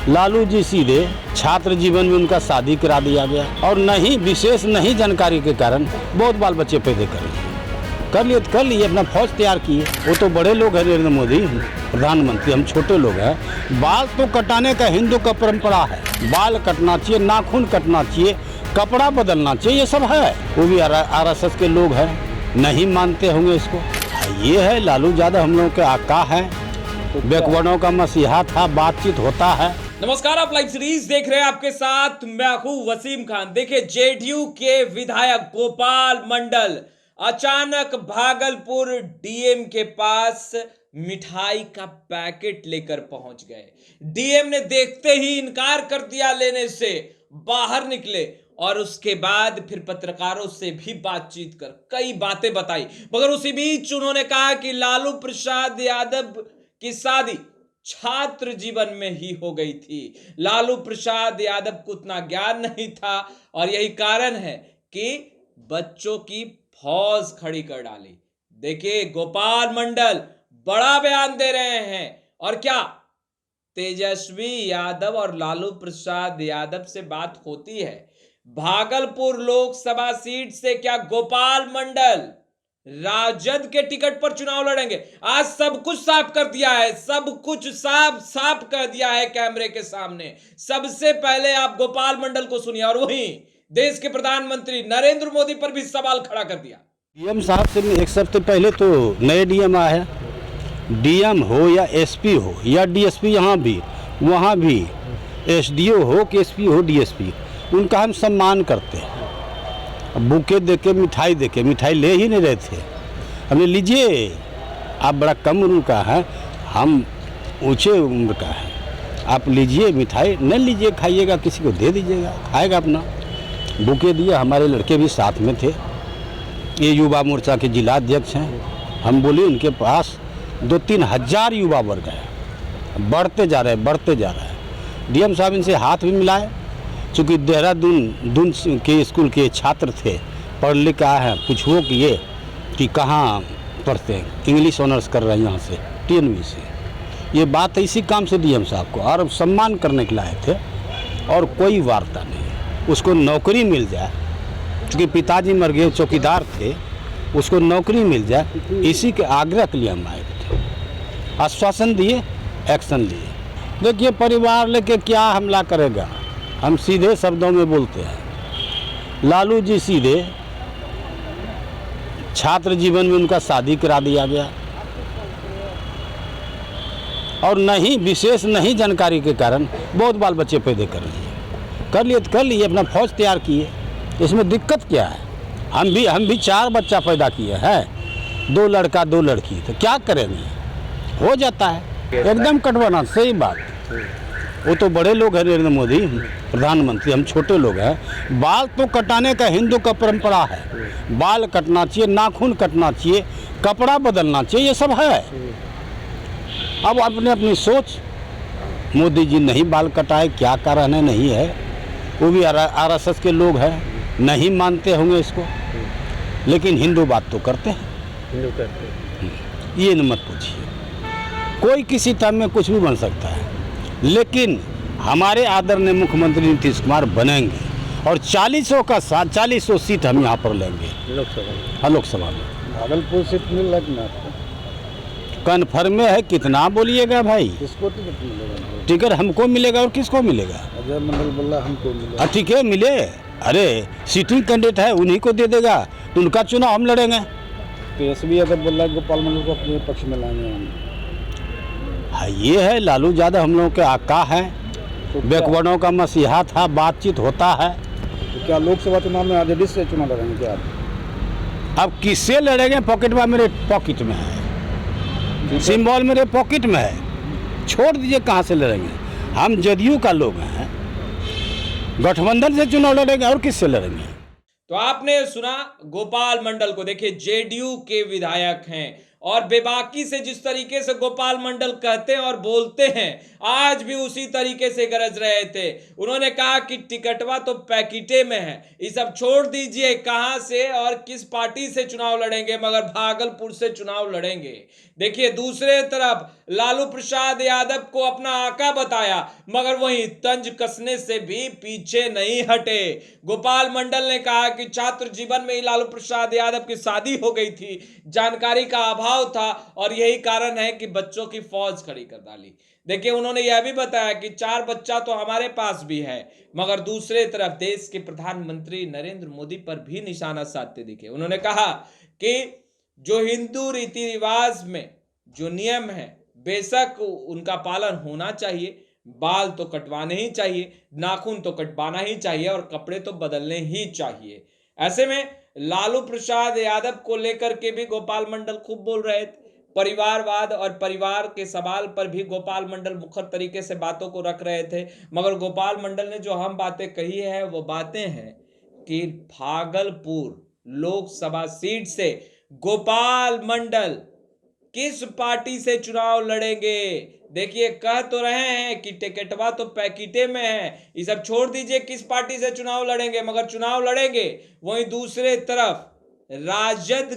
लालू जी सीधे छात्र जीवन में उनका शादी करा दिया गया और नहीं विशेष नहीं जानकारी के कारण बहुत बाल बच्चे पैदा कर लिए अपना फौज तैयार किए। वो तो बड़े लोग हैं नरेंद्र मोदी प्रधानमंत्री, हम छोटे लोग हैं। बाल तो कटाने का हिंदू का परंपरा है, बाल कटना चाहिए, नाखून कटना चाहिए, कपड़ा बदलना चाहिए, ये सब है। वो भी आरएसएस के लोग हैं, नहीं मानते होंगे इसको। ये है लालू यादव हम लोगों के आका है, बैकवर्डों का मसीहा था, बातचीत होता है। नमस्कार, आप लाइव सीरीज देख रहे हैं, आपके साथ मैं हूं वसीम खान। देखिए, जेडीयू के विधायक गोपाल मंडल अचानक भागलपुर डीएम के पास मिठाई का पैकेट लेकर पहुंच गए। डीएम ने देखते ही इनकार कर दिया लेने से, बाहर निकले और उसके बाद फिर पत्रकारों से भी बातचीत कर कई बातें बताई। मगर उसी बीच उन्होंने कहा कि लालू प्रसाद यादव की शादी छात्र जीवन में ही हो गई थी। लालू प्रसाद यादव को उतना ज्ञान नहीं था और यही कारण है कि बच्चों की फौज खड़ी कर डाली। देखिए, गोपाल मंडल बड़ा बयान दे रहे हैं। और क्या तेजस्वी यादव और लालू प्रसाद यादव से बात होती है? भागलपुर लोकसभा सीट से क्या गोपाल मंडल राजद के टिकट पर चुनाव लड़ेंगे? आज सब कुछ साफ कर दिया है, सब कुछ साफ कर दिया है कैमरे के सामने। सबसे पहले आप गोपाल मंडल को सुनिए और वहीं देश के प्रधानमंत्री नरेंद्र मोदी पर भी सवाल खड़ा कर दिया। डीएम साहब से एक हफ्ते पहले तो नए डीएम आए हैं, डीएम हो या एसपी हो या डीएसपी, यहाँ भी वहाँ भी एसडीओ हो कि एसपी हो डीएसपी, उनका हम सम्मान करते हैं। बुके देके मिठाई देके, मिठाई ले ही नहीं रहे थे। हमने लीजिए, आप बड़ा कम उम्र का है, हम ऊंचे उम्र का है, आप लीजिए मिठाई, न लीजिए खाइएगा, किसी को दे दीजिएगा, खाएगा अपना। बुके दिए, हमारे लड़के भी साथ में थे, ये युवा मोर्चा के जिला अध्यक्ष हैं। हम बोले उनके पास 2-3 हज़ार युवा वर्ग है, बढ़ते जा रहे हैं। डीएम साहब इनसे हाथ भी मिलाए, चूँकि देहरादून के स्कूल के छात्र थे, पढ़ लिख के आए हैं, पूछो किए कि कहाँ पढ़ते हैं, इंग्लिश ऑनर्स कर रहे हैं यहाँ से टीएनवी से। ये बात इसी काम से डीएम साहब को और सम्मान करने के लाए थे और कोई वार्ता नहीं। उसको नौकरी मिल जाए, क्योंकि पिताजी मर गए, चौकीदार थे, उसको नौकरी मिल जाए, इसी के आग्रह के लिए हम आए थे। आश्वासन दिए, एक्शन लिए। देखिए, परिवार लेके क्या हमला करेगा, हम सीधे शब्दों में बोलते हैं। लालू जी सीधे छात्र जीवन में उनका शादी करा दिया गया और नहीं विशेष नहीं जानकारी के कारण बहुत बाल बच्चे पैदा कर लिए अपना फौज तैयार किए। इसमें दिक्कत क्या है? हम भी 4 बच्चा पैदा किए हैं, 2 लड़का 2 लड़की, तो क्या करेंगे, हो जाता है। एकदम कटवाना, सही बात। वो तो बड़े लोग हैं नरेंद्र मोदी प्रधानमंत्री, हम छोटे लोग हैं। बाल तो कटाने का हिंदू का परंपरा है, बाल कटना चाहिए, नाखून कटना चाहिए, कपड़ा बदलना चाहिए, ये सब है। अब अपने अपनी सोच, मोदी जी नहीं बाल कटाए, क्या कारण है, नहीं है। वो भी आरएसएस के लोग हैं, नहीं मानते होंगे इसको, लेकिन हिंदू बात तो करते हैं। ये न मत पूछिए, कोई किसी टर्म में कुछ भी बन सकता है, लेकिन हमारे आदरणीय मुख्यमंत्री नीतीश कुमार बनेंगे और 40 सीट हम यहाँ पर लेंगे लोकसभा में। भागलपुर सीट मिल रहा है, कन्फर्म है। कितना बोलिएगा भाई? किसको टिकट मिलेगा? टिकट हमको मिलेगा और किसको मिलेगा? अजय मंडल बोला हमको मिलेगा। ठीक है, मिले। अरे सीटिंग कैंडिडेट है, उन्हीं को दे देगा, तो उनका चुनाव हम लड़ेंगे। तेजस्वी यादव बोल रहा है गोपाल मंडल को अपने पक्ष में लाएंगे हम। हाँ, ये है लालू यादव हम लोगों के आका है, बैकवर्डों का मसीहा था, बातचीत होता है। तो क्या लोकसभा चुनाव में आरजेडी से चुनाव लड़ेंगे क्या आप? अब किससे लड़ेंगे? पॉकेट में, मेरे पॉकेट में है, सिंबल मेरे पॉकेट में है, छोड़ दीजिए, कहाँ से लड़ेंगे। हम जदयू का लोग हैं, गठबंधन से चुनाव लड़ेंगे और किससे लड़ेंगे? तो आपने सुना गोपाल मंडल को। देखिए, जेडीयू के विधायक हैं और बेबाकी से जिस तरीके से गोपाल मंडल कहते हैं और बोलते हैं, आज भी उसी तरीके से गरज रहे थे। उन्होंने कहा कि टिकटवा तो पैकेटे में है, ये सब छोड़ दीजिए, कहां से और किस पार्टी से चुनाव लड़ेंगे, मगर भागलपुर से चुनाव लड़ेंगे। देखिए दूसरे तरफ लालू प्रसाद यादव को अपना आका बताया, मगर वहीं तंज कसने से भी पीछे नहीं हटे। गोपाल मंडल ने कहा कि छात्र जीवन में ही लालू प्रसाद यादव की शादी हो गई थी, जानकारी का अभाव था और यही कारण है कि बच्चों की फौज खड़ी कर डाली। देखिए उन्होंने यह भी बताया कि 4 बच्चा तो हमारे पास भी है, मगर दूसरे तरफ देश के प्रधानमंत्री नरेंद्र मोदी पर भी निशाना साधते दिखे। उन्होंने कहा कि जो हिंदू रीति रिवाज में जो नियम है बेशक उनका पालन होना चाहिए, बाल तो कटवाने ही चाहिए, नाखून तो कटवाना ही चाहिए और कपड़े तो बदलने ही चाहिए। ऐसे में लालू प्रसाद यादव को लेकर के भी गोपाल मंडल खूब बोल रहे थे। परिवारवाद और परिवार के सवाल पर भी गोपाल मंडल मुखर तरीके से बातों को रख रहे थे, मगर गोपाल मंडल ने जो हम बातें कही है वो बातें हैं कि भागलपुर लोकसभा सीट से गोपाल मंडल किस पार्टी से चुनाव लड़ेंगे। देखिए कह तो रहे हैं कि टिकटवा तो पैकेटे में है, ये सब छोड़ दीजिए, किस पार्टी से चुनाव लड़ेंगे, मगर चुनाव लड़ेंगे। वहीं दूसरे तरफ राजद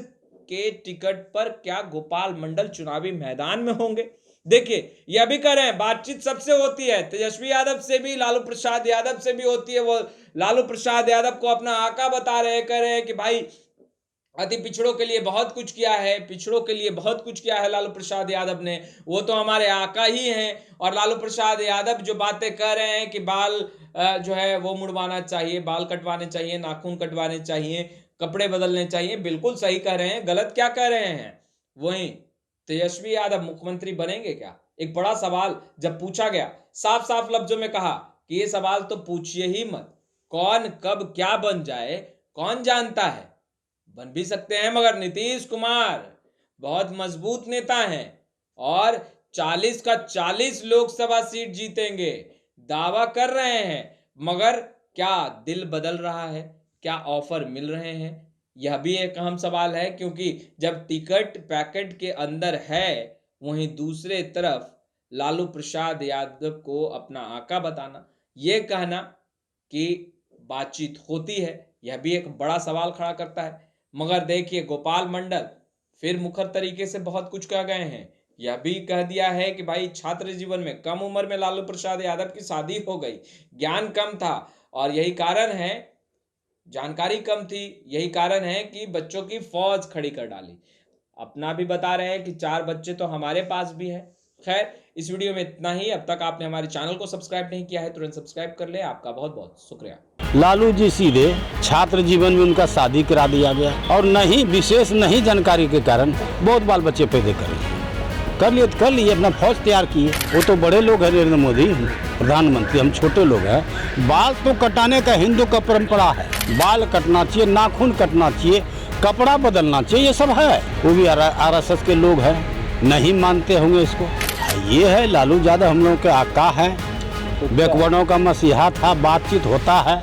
के टिकट पर क्या गोपाल मंडल चुनावी मैदान में होंगे। देखिए यह भी कह रहे हैं बातचीत सबसे होती है, तेजस्वी यादव से भी, लालू प्रसाद यादव से भी होती है। वो लालू प्रसाद यादव को अपना आका बता रहे हैं, कह रहे हैं कि भाई अति पिछड़ों के लिए बहुत कुछ किया है, पिछड़ों के लिए बहुत कुछ किया है लालू प्रसाद यादव ने, वो तो हमारे आका ही हैं। और लालू प्रसाद यादव जो बातें कह रहे हैं कि बाल जो है वो मुड़वाना चाहिए, बाल कटवाने चाहिए, नाखून कटवाने चाहिए, कपड़े बदलने चाहिए, बिल्कुल सही कह रहे हैं, गलत क्या कह रहे हैं। वहीं तेजस्वी यादव मुख्यमंत्री बनेंगे क्या, एक बड़ा सवाल जब पूछा गया, साफ साफ लफ्जों में कहा कि ये सवाल तो पूछिए ही मत, कौन कब क्या बन जाए कौन जानता है, बन भी सकते हैं, मगर नीतीश कुमार बहुत मजबूत नेता हैं और 40 का 40 लोकसभा सीट जीतेंगे दावा कर रहे हैं। मगर क्या दिल बदल रहा है, क्या ऑफर मिल रहे हैं, यह भी एक अहम सवाल है। क्योंकि जब टिकट पैकेट के अंदर है, वहीं दूसरे तरफ लालू प्रसाद यादव को अपना आका बताना, ये कहना कि बातचीत होती है, यह भी एक बड़ा सवाल खड़ा करता है। मगर देखिए गोपाल मंडल फिर मुखर तरीके से बहुत कुछ कह गए हैं। यह भी कह दिया है कि भाई छात्र जीवन में कम उम्र में लालू प्रसाद यादव की शादी हो गई, ज्ञान कम था और यही कारण है, जानकारी कम थी, यही कारण है कि बच्चों की फौज खड़ी कर डाली। अपना भी बता रहे हैं कि 4 बच्चे तो हमारे पास भी है। खैर इस वीडियो में इतना ही। अब तक आपने हमारे चैनल को सब्सक्राइब नहीं किया है तुरंत सब्सक्राइब कर ले। आपका बहुत बहुत शुक्रिया। लालू जी सीधे छात्र जीवन में उनका शादी करा दिया गया और नहीं विशेष नहीं जानकारी के कारण बहुत बाल बच्चे पैदा कर लिए अपना फौज तैयार किए। वो तो बड़े लोग हैं नरेंद्र मोदी प्रधानमंत्री, हम छोटे लोग हैं। बाल तो कटाने का हिंदू का परंपरा है, बाल कटना चाहिए, नाखून कटना चाहिए, कपड़ा बदलना चाहिए, ये सब है। वो भी आरएसएस के लोग हैं, नहीं मानते होंगे इसको। ये है लालू यादव हम लोगों के आका है, बैकवर्डों का मसीहा था, बातचीत होता है।